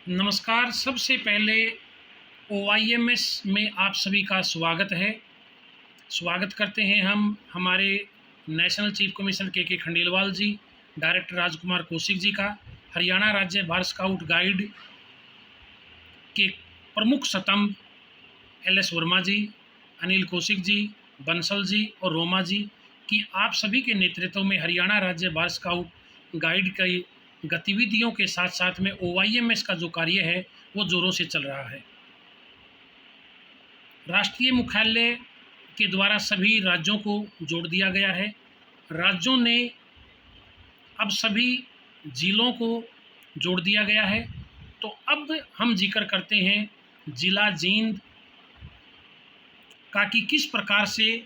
नमस्कार। सबसे पहले OIMS में आप सभी का स्वागत है। स्वागत करते हैं हम हमारे नेशनल चीफ कमिश्नर के खंडेलवाल जी, डायरेक्टर राजकुमार कौशिक जी का, हरियाणा राज्य भारत स्काउट गाइड के प्रमुख स्तंभ LS वर्मा जी, अनिल कौशिक जी, बंसल जी और रोमा जी की आप सभी के नेतृत्व में हरियाणा राज्य भारत स्काउट गाइड की गतिविधियों के साथ साथ में OIMS का जो कार्य है वो ज़ोरों से चल रहा है। राष्ट्रीय मुख्यालय के द्वारा सभी राज्यों को जोड़ दिया गया है। राज्यों ने अब सभी जिलों को जोड़ दिया गया है। तो अब हम जिक्र करते हैं जिला जींद का कि किस प्रकार से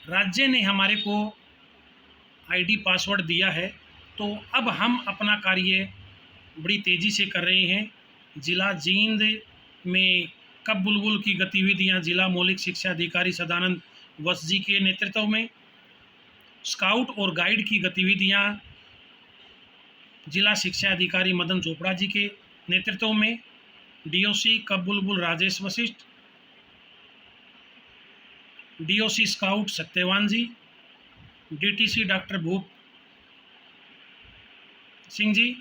राज्य ने हमारे को ID पासवर्ड दिया है। तो अब हम अपना कार्य बड़ी तेज़ी से कर रहे हैं। जिला जींद में कब बुलबुल की गतिविधियां जिला मौलिक शिक्षा अधिकारी सदानंद वत्स जी के नेतृत्व में, स्काउट और गाइड की गतिविधियां जिला शिक्षा अधिकारी मदन चोपड़ा जी के नेतृत्व में, DOC कब बुलबुल राजेश वशिष्ठ, DOC स्काउट सत्यवान जी, DTC डॉक्टर भूप Singh ji,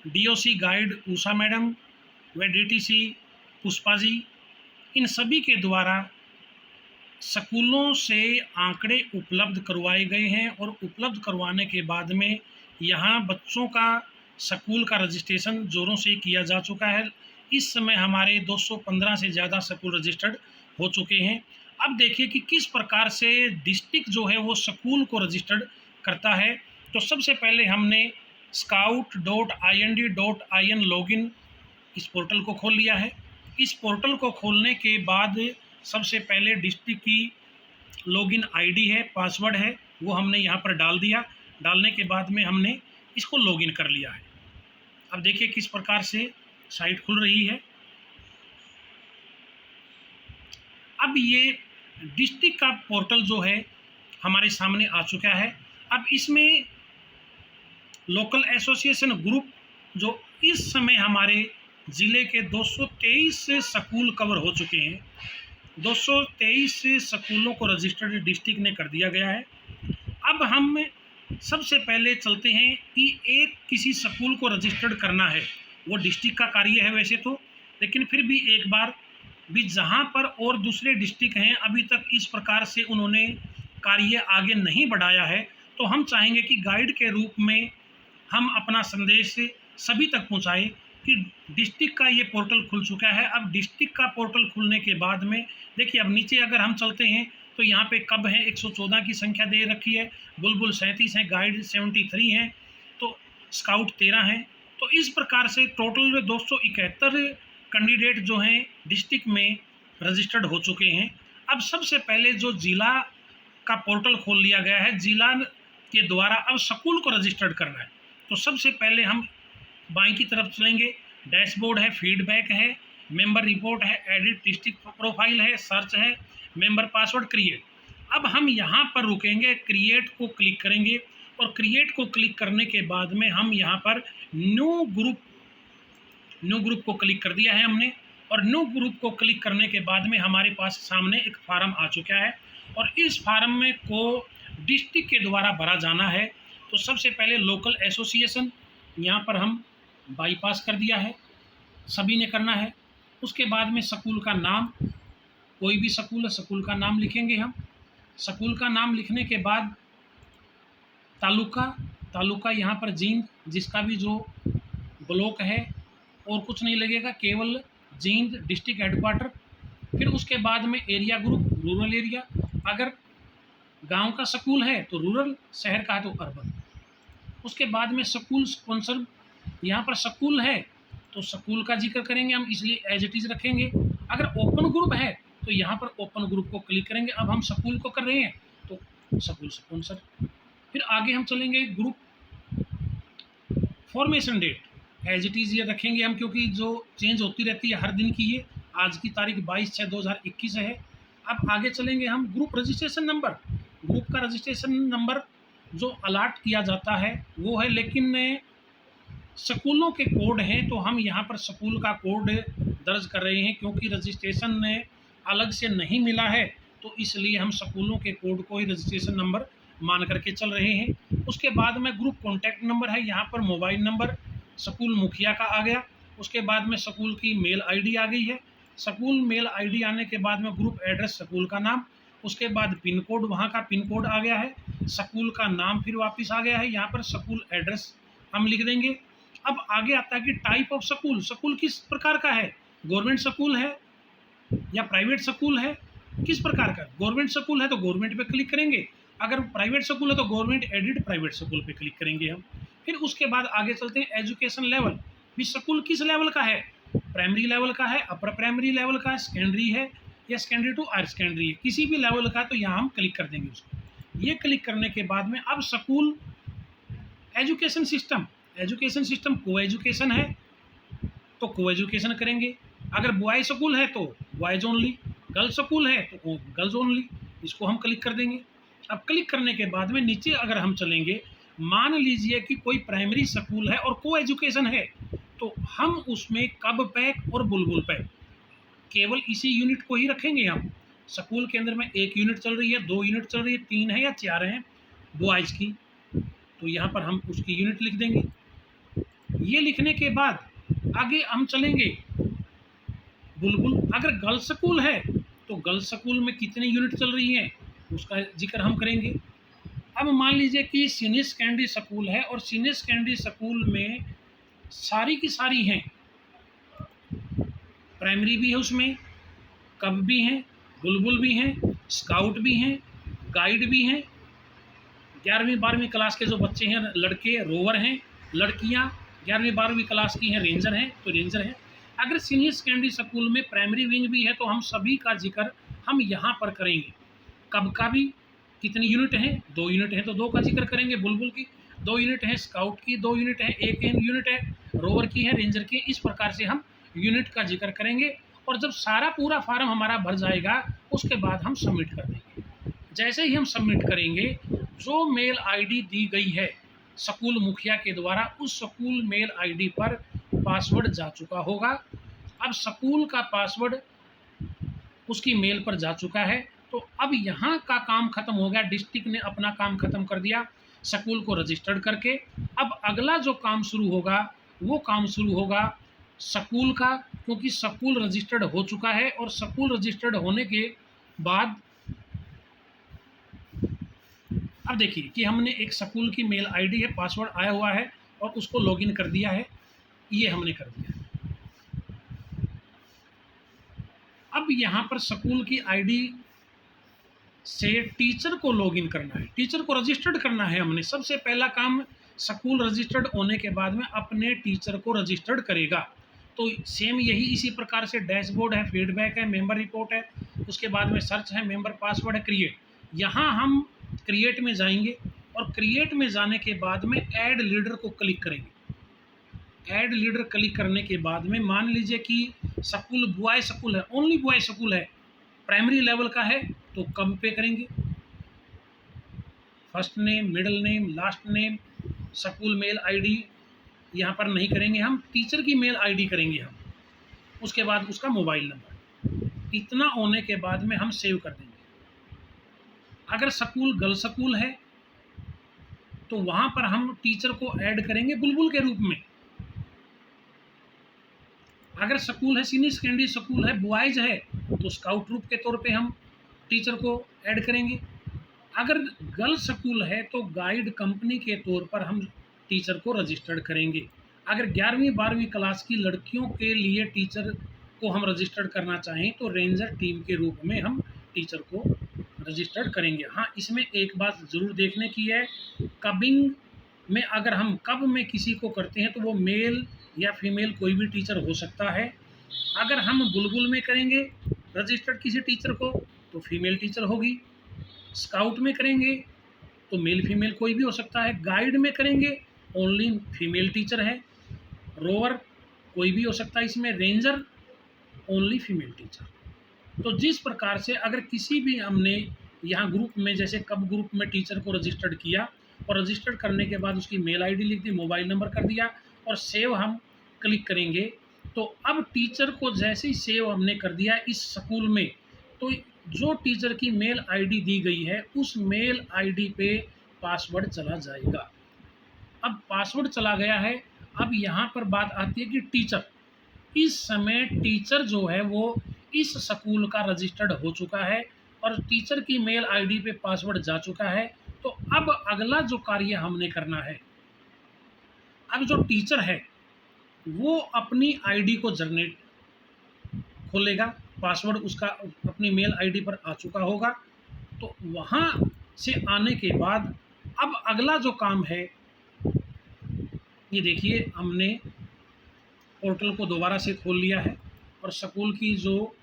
DOC guide Usha madam व DTC पुष्पा जी, इन सभी के द्वारा स्कूलों से आंकड़े उपलब्ध करवाए गए हैं और उपलब्ध करवाने के बाद में यहाँ बच्चों का स्कूल का रजिस्ट्रेशन ज़ोरों से किया जा चुका है। इस समय हमारे 215 से ज़्यादा स्कूल रजिस्टर्ड हो चुके हैं। अब देखिए कि किस प्रकार से डिस्ट्रिक्ट जो है वो स्कूल को रजिस्टर्ड करता है। तो सबसे पहले हमने scout.ind.in लॉगिन इस पोर्टल को खोल लिया है। इस पोर्टल को खोलने के बाद सबसे पहले डिस्ट्रिक्ट की लॉगिन ID है, पासवर्ड है, वो हमने यहाँ पर डाल दिया। डालने के बाद में हमने इसको लॉगिन कर लिया है। अब देखिए किस प्रकार से साइट खुल रही है। अब ये डिस्ट्रिक्ट का पोर्टल जो है हमारे सामने आ चुका है। अब इसमें लोकल एसोसिएशन ग्रुप जो इस समय हमारे ज़िले के 223 स्कूल कवर हो चुके हैं। 223 स्कूलों को रजिस्टर्ड डिस्ट्रिक्ट ने कर दिया गया है। अब हम सबसे पहले चलते हैं कि एक किसी स्कूल को रजिस्टर्ड करना है, वो डिस्ट्रिक्ट का कार्य है वैसे तो, लेकिन फिर भी एक बार भी जहाँ पर और दूसरे डिस्ट्रिक्ट हैं अभी तक इस प्रकार से उन्होंने कार्य आगे नहीं बढ़ाया है, तो हम चाहेंगे कि गाइड के रूप में हम अपना संदेश सभी तक पहुँचाएँ कि डिस्ट्रिक्ट का ये पोर्टल खुल चुका है। अब डिस्ट्रिक्ट का पोर्टल खुलने के बाद में देखिए, अब नीचे अगर हम चलते हैं तो यहाँ पे कब है 114 की संख्या दे रखी है, बुलबुल 37 हैं, गाइड 73 हैं, तो स्काउट 13 हैं। तो इस प्रकार से टोटल 271 कैंडिडेट जो हैं डिस्ट्रिक्ट में रजिस्टर्ड हो चुके हैं। अब सबसे पहले जो जिला का पोर्टल खोल लिया गया है, जिला के द्वारा अब स्कूल को रजिस्टर्ड करना है। तो सबसे पहले हम बाएं की तरफ चलेंगे। डैशबोर्ड है, फीडबैक है, मेंबर रिपोर्ट है, एडिट डिस्ट्रिक्ट प्रोफाइल है, सर्च है, मेंबर पासवर्ड, क्रिएट। अब हम यहाँ पर रुकेंगे, क्रिएट को क्लिक करेंगे और क्रिएट को क्लिक करने के बाद में हम यहाँ पर न्यू ग्रुप को क्लिक कर दिया है हमने। और न्यू ग्रुप को क्लिक करने के बाद में हमारे पास सामने एक फार्म आ चुका है और इस फार्म में को डिस्ट्रिक्ट के द्वारा भरा जाना है। तो सबसे पहले लोकल एसोसिएशन यहाँ पर हम बाईपास कर दिया है, सभी ने करना है। उसके बाद में स्कूल का नाम, कोई भी स्कूल है स्कूल का नाम लिखेंगे हम। स्कूल का नाम लिखने के बाद तालुका यहाँ पर जींद, जिसका भी जो ब्लॉक है, और कुछ नहीं लगेगा, केवल जींद डिस्ट्रिक्ट हेडक्वार्टर। फिर उसके बाद में एरिया ग्रुप, रूरल एरिया, अगर गांव का स्कूल है तो रूरल, शहर का है तो अर्बन। उसके बाद में स्कूल स्पॉन्सर, यहाँ पर स्कूल है तो स्कूल का जिक्र करेंगे हम, इसलिए एज इट इज़ रखेंगे। अगर ओपन ग्रुप है तो यहाँ पर ओपन ग्रुप को क्लिक करेंगे। अब हम स्कूल को कर रहे हैं तो स्कूल स्पॉन्सर। फिर आगे हम चलेंगे, group formation date as it is ये रखेंगे हम, क्योंकि जो चेंज होती रहती है हर दिन की, ये आज की तारीख 22/6/2021 है। अब आगे चलेंगे हम, ग्रुप रजिस्ट्रेशन नंबर। ग्रुप का रजिस्ट्रेशन नंबर जो अलाट किया जाता है वो है, लेकिन स्कूलों के कोड हैं तो हम यहाँ पर स्कूल का कोड दर्ज कर रहे हैं, क्योंकि रजिस्ट्रेशन में अलग से नहीं मिला है तो इसलिए हम स्कूलों के कोड को ही रजिस्ट्रेशन नंबर मान करके चल रहे हैं। उसके बाद में ग्रुप कॉन्टैक्ट नंबर है, यहाँ पर मोबाइल नंबर स्कूल मुखिया का आ गया। उसके बाद में स्कूल की मेल आईडी आ गई है। स्कूल मेल आईडी आने के बाद में ग्रुप एड्रेस स्कूल का नाम, उसके बाद पिन कोड, वहाँ का पिन कोड आ गया है। स्कूल का नाम फिर वापस आ गया है, यहाँ पर स्कूल एड्रेस हम लिख देंगे। अब आगे आता है कि टाइप ऑफ स्कूल, स्कूल किस प्रकार का है, गवर्नमेंट स्कूल है या प्राइवेट स्कूल है, किस प्रकार का। गवर्नमेंट स्कूल है तो गवर्नमेंट पे क्लिक करेंगे, अगर प्राइवेट स्कूल है तो गवर्नमेंट एडेड प्राइवेट स्कूल पे क्लिक करेंगे हम। फिर उसके बाद आगे चलते हैं एजुकेशन लेवल, भी स्कूल किस लेवल का है, प्राइमरी लेवल का है, अपर प्राइमरी लेवल का है, सेकेंडरी है या सेकेंडरी टू हायर सेकेंडरी है, किसी भी लेवल का है तो यहाँ हम क्लिक कर देंगे उसको। ये क्लिक करने के बाद में अब school education system, education system को एजुकेशन है तो को एजुकेशन करेंगे, अगर बॉय स्कूल है तो बॉयज ओनली, गर्ल्स स्कूल है तो गर्ल्स ओनली, इसको हम क्लिक कर देंगे। अब क्लिक करने के बाद में नीचे अगर हम चलेंगे, मान लीजिए कि कोई प्राइमरी स्कूल है और को एजुकेशन है तो हम उसमें कब पैक और बुलबुल पैक केवल इसी यूनिट को ही रखेंगे हम। स्कूल के अंदर में 1 यूनिट चल रही है, 2 यूनिट चल रही है, 3 है या 4 हैं बॉयज़ की, तो यहाँ पर हम उसकी यूनिट लिख देंगे। ये लिखने के बाद आगे हम चलेंगे बुलबुल, अगर गर्ल्स स्कूल है तो गर्ल्स स्कूल में कितनी यूनिट चल रही हैं उसका जिक्र हम करेंगे। अब मान लीजिए कि सीनियर सेकेंडरी स्कूल है और सीनियर सेकेंडरी स्कूल में सारी की सारी हैं, प्राइमरी भी है उसमें, कब भी हैं, बुलबुल भी हैं, स्काउट भी हैं, गाइड भी हैं, 11वीं 12वीं क्लास के जो बच्चे हैं लड़के रोवर हैं, लड़कियां 11वीं 12वीं क्लास की हैं रेंजर हैं तो रेंजर हैं। अगर सीनियर सेकेंडरी स्कूल में प्राइमरी विंग भी है तो हम सभी का जिक्र हम यहाँ पर करेंगे। कब का भी कितनी यूनिट हैं, 2 यूनिट हैं तो 2 का जिक्र करेंगे, बुलबुल की 2 यूनिट है, स्काउट की 2 यूनिट है, 1 यूनिट है, रोवर की है, रेंजर की, इस प्रकार से हम यूनिट का जिक्र करेंगे। और जब सारा पूरा फार्म हमारा भर जाएगा उसके बाद हम सबमिट कर देंगे। जैसे ही हम सबमिट करेंगे, जो मेल आईडी दी गई है स्कूल मुखिया के द्वारा उस स्कूल मेल आईडी पर पासवर्ड जा चुका होगा। अब स्कूल का पासवर्ड उसकी मेल पर जा चुका है तो अब यहाँ का काम खत्म हो गया, डिस्ट्रिक्ट ने अपना काम खत्म कर दिया स्कूल को रजिस्टर्ड करके। अब अगला जो काम शुरू होगा वो काम शुरू होगा स्कूल का, क्योंकि स्कूल रजिस्टर्ड हो चुका है और स्कूल रजिस्टर्ड होने के बाद अब देखिए कि हमने एक स्कूल की मेल आईडी है, पासवर्ड आया हुआ है और उसको लॉगिन कर दिया है, ये हमने कर दिया है। अब यहाँ पर स्कूल की आईडी से टीचर को लॉगिन करना है, टीचर को रजिस्टर्ड करना है हमने। सबसे पहला काम स्कूल रजिस्टर्ड होने के बाद में अपने टीचर को रजिस्टर्ड करेगा, तो सेम यही इसी प्रकार से डैशबोर्ड है, फीडबैक है, मेंबर रिपोर्ट है, उसके बाद में सर्च है, मेंबर पासवर्ड है, क्रिएट। यहाँ हम क्रिएट में जाएंगे और क्रिएट में जाने के बाद में ऐड लीडर को क्लिक करेंगे। ऐड लीडर क्लिक करने के बाद में मान लीजिए कि स्कूल बॉय स्कूल है, ओनली बॉय स्कूल है, प्राइमरी लेवल का है तो कब पे करेंगे, first name, middle name, last name, school mail ID यहाँ पर नहीं करेंगे, हम टीचर की मेल आईडी करेंगे हम, उसके बाद उसका मोबाइल नंबर। इतना होने के बाद में हम सेव कर देंगे। अगर स्कूल गर्ल्स स्कूल है तो वहाँ पर हम टीचर को ऐड करेंगे बुलबुल के रूप में। अगर स्कूल है सीनियर सेकेंडरी स्कूल है, बॉयज़ है तो स्काउट ग्रुप के तौर पे हम टीचर को ऐड करेंगे। अगर गर्ल्स स्कूल है तो गाइड कंपनी के तौर पर हम टीचर को रजिस्टर्ड करेंगे। अगर 11वीं 12वीं क्लास की लड़कियों के लिए टीचर को हम रजिस्टर्ड करना चाहें तो रेंजर टीम के रूप में हम टीचर को रजिस्टर्ड करेंगे। हाँ, इसमें एक बात ज़रूर देखने की है, कबिंग में अगर हम कब में किसी को करते हैं तो वो मेल या फीमेल कोई भी टीचर हो सकता है। अगर हम बुलबुल में करेंगे रजिस्टर्ड किसी टीचर को तो फीमेल टीचर होगी, स्काउट में करेंगे तो मेल फीमेल कोई भी हो सकता है, गाइड में करेंगे ओनली फीमेल टीचर है, रोवर कोई भी हो सकता है इसमें, रेंजर ओनली फीमेल टीचर। तो जिस प्रकार से अगर किसी भी हमने यहाँ ग्रुप में, जैसे कब ग्रुप में टीचर को रजिस्टर्ड किया और रजिस्टर्ड करने के बाद उसकी मेल आईडी लिख दी, मोबाइल नंबर कर दिया और सेव हम क्लिक करेंगे। तो अब टीचर को जैसे ही सेव हमने कर दिया इस स्कूल में, तो जो टीचर की मेल आईडी दी गई है उस मेल आईडी पे पासवर्ड चला जाएगा। अब पासवर्ड चला गया है। अब यहाँ पर बात आती है कि टीचर, इस समय टीचर जो है वो इस स्कूल का रजिस्टर्ड हो चुका है और टीचर की मेल आईडी पे पासवर्ड जा चुका है। तो अब अगला जो कार्य हमने करना है, अब जो टीचर है वो अपनी आईडी को जनरेट खोलेगा, पासवर्ड उसका अपनी मेल आईडी पर आ चुका होगा। तो वहाँ से आने के बाद अब अगला जो काम है, ये देखिए हमने पोर्टल को दोबारा से खोल लिया है और स्कूल की जो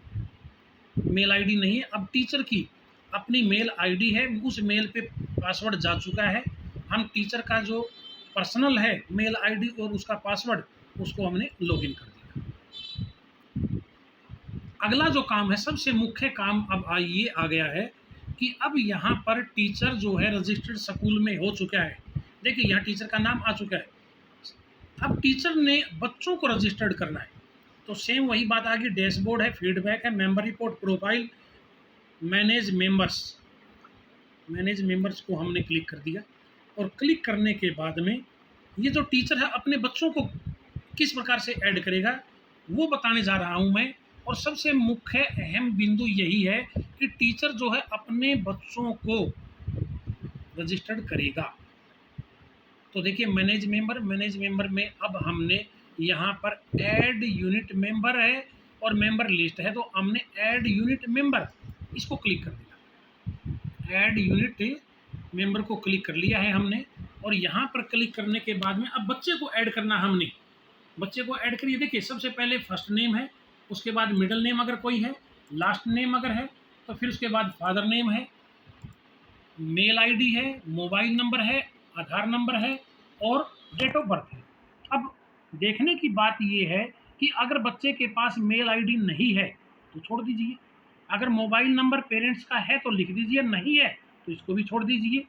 मेल आईडी नहीं है, अब टीचर की अपनी मेल आईडी है, उस मेल पे पासवर्ड जा चुका है। हम टीचर का जो पर्सनल है मेल आईडी और उसका पासवर्ड, उसको हमने लॉगिन कर दिया। अगला जो काम है, सबसे मुख्य काम अब ये आ गया है कि अब यहाँ पर टीचर जो है रजिस्टर्ड स्कूल में हो चुका है। देखिए यहाँ टीचर का नाम आ चुका है। अब टीचर ने बच्चों को रजिस्टर्ड करना है, तो सेम वही बात आ गई। डैशबोर्ड है, फीडबैक है, member report, profile, manage members को हमने क्लिक कर दिया। और क्लिक करने के बाद में ये जो टीचर है अपने बच्चों को किस प्रकार से ऐड करेगा वो बताने जा रहा हूँ मैं। और सबसे मुख्य अहम बिंदु यही है कि टीचर जो है अपने बच्चों को रजिस्टर्ड करेगा। तो देखिए मैनेज मेंबर में अब हमने यहाँ पर ऐड यूनिट मेंबर है और मेंबर लिस्ट है, तो हमने ऐड यूनिट मेंबर इसको क्लिक कर दिया। ऐड यूनिट मेंबर को क्लिक कर लिया है हमने। और यहाँ पर क्लिक करने के बाद में अब बच्चे को ऐड करना, हमने बच्चे को ऐड करिए। देखिए सबसे पहले फर्स्ट नेम है, उसके बाद मिडिल नेम अगर कोई है, लास्ट नेम अगर है, तो फिर उसके बाद फादर नेम है, मेल आईडी है, मोबाइल नंबर है, आधार नंबर है और डेट ऑफ बर्थ है। अब देखने की बात ये है कि अगर बच्चे के पास मेल आईडी नहीं है तो छोड़ दीजिए, अगर मोबाइल नंबर पेरेंट्स का है तो लिख दीजिए, नहीं है तो इसको भी छोड़ दीजिए।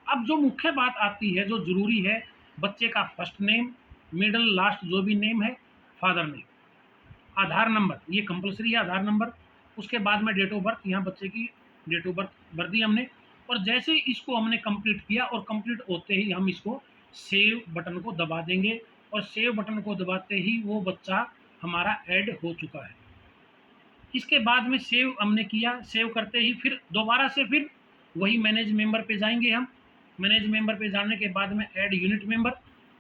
अब जो मुख्य बात आती है, जो ज़रूरी है, बच्चे का फर्स्ट नेम, मिडल, लास्ट जो भी नेम है, फादर नेम, आधार नंबर, ये कंपलसरी है आधार नंबर। उसके बाद में डेट ऑफ बर्थ, यहाँ बच्चे की डेट ऑफ बर्थ भर दी हमने। और जैसे इसको हमने कंप्लीट किया और कंप्लीट होते ही हम इसको सेव बटन को दबा देंगे और सेव बटन को दबाते ही वो बच्चा हमारा ऐड हो चुका है। इसके बाद में सेव हमने किया, सेव करते ही फिर दोबारा से फिर वही मैनेज मेंबर पे जाएंगे हम। मैनेज मेंबर पे जाने के बाद में ऐड यूनिट मेंबर,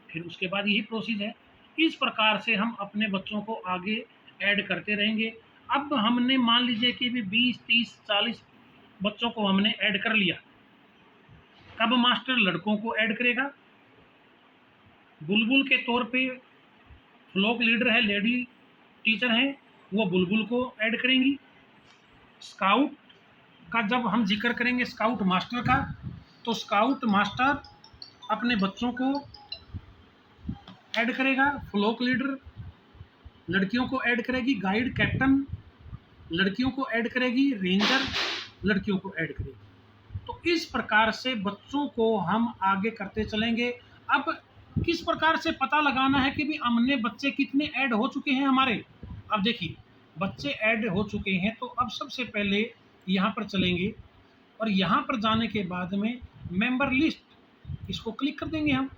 फिर उसके बाद यही प्रोसेस है। इस प्रकार से हम अपने बच्चों को आगे ऐड करते रहेंगे। अब हमने मान लीजिए कि भी 20, 30, 40 बच्चों को हमने ऐड कर लिया। कब मास्टर लड़कों को ऐड करेगा, बुलबुल के तौर पे फ्लोक लीडर है, लेडी टीचर हैं, वो बुलबुल को ऐड करेंगी। स्काउट का जब हम जिक्र करेंगे स्काउट मास्टर का, तो स्काउट मास्टर अपने बच्चों को ऐड करेगा। फ्लोक लीडर लड़कियों को ऐड करेगी, गाइड कैप्टन लड़कियों को ऐड करेगी, रेंजर लड़कियों को ऐड करेगी। तो इस प्रकार से बच्चों को हम आगे करते चलेंगे। अब किस प्रकार से पता लगाना है कि भी हमने बच्चे कितने ऐड हो चुके हैं हमारे। अब देखिए बच्चे ऐड हो चुके हैं, तो अब सबसे पहले यहाँ पर चलेंगे और यहाँ पर जाने के बाद में मेंबर लिस्ट इसको क्लिक कर देंगे हम।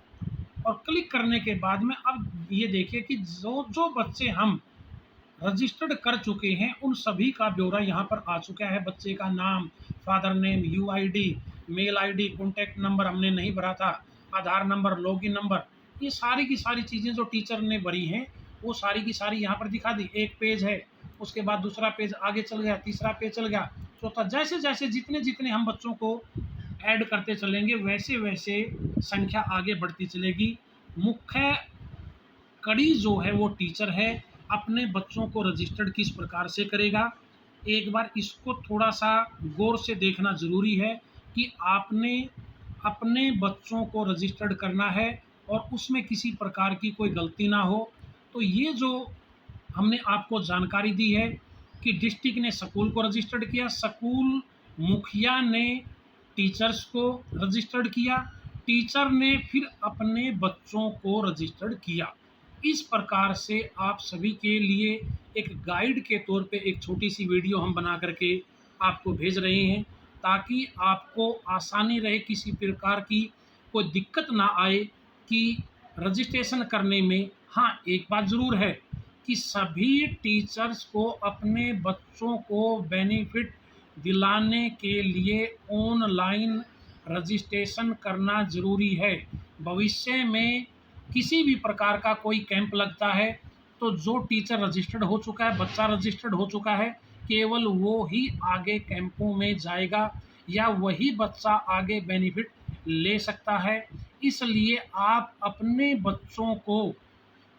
और क्लिक करने के बाद में अब ये देखिए कि जो जो बच्चे हम रजिस्टर्ड कर चुके हैं उन सभी का ब्यौरा यहाँ पर आ चुका है। बच्चे का नाम, father name, UID, mail ID, contact number हमने नहीं भरा था, आधार नंबर, लॉगिन नंबर, ये सारी की सारी चीज़ें जो टीचर ने भरी हैं वो सारी की सारी यहाँ पर दिखा दी। एक पेज है, उसके बाद दूसरा पेज आगे चल गया, तीसरा पेज चल गया, चौथा, जैसे जैसे जितने जितने हम बच्चों को ऐड करते चलेंगे वैसे वैसे संख्या आगे बढ़ती चलेगी। मुख्य कड़ी जो है वो टीचर है, अपने बच्चों को रजिस्टर्ड किस प्रकार से करेगा। एक बार इसको थोड़ा सा गौर से देखना ज़रूरी है कि आपने अपने बच्चों को रजिस्टर्ड करना है और उसमें किसी प्रकार की कोई गलती ना हो। तो ये जो हमने आपको जानकारी दी है कि डिस्ट्रिक्ट ने स्कूल को रजिस्टर्ड किया, स्कूल मुखिया ने टीचर्स को रजिस्टर्ड किया, टीचर ने फिर अपने बच्चों को रजिस्टर्ड किया। इस प्रकार से आप सभी के लिए एक गाइड के तौर पे एक छोटी सी वीडियो हम बना करके आपको भेज रहे हैं, ताकि आपको आसानी रहे, किसी प्रकार की कोई दिक्कत ना आए कि रजिस्ट्रेशन करने में। हाँ, एक बात ज़रूर है कि सभी टीचर्स को अपने बच्चों को बेनिफिट दिलाने के लिए ऑनलाइन रजिस्ट्रेशन करना ज़रूरी है। भविष्य में किसी भी प्रकार का कोई कैंप लगता है तो जो टीचर रजिस्टर्ड हो चुका है, बच्चा रजिस्टर्ड हो चुका है, केवल वो ही आगे कैंपों में जाएगा या वही बच्चा आगे बेनिफिट ले सकता है। इसलिए आप अपने बच्चों को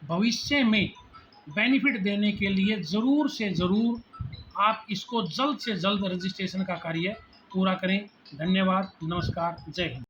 भविष्य में बेनिफिट देने के लिए ज़रूर से ज़रूर आप इसको जल्द से जल्द रजिस्ट्रेशन का कार्य पूरा करें। धन्यवाद, नमस्कार, जय हिंद।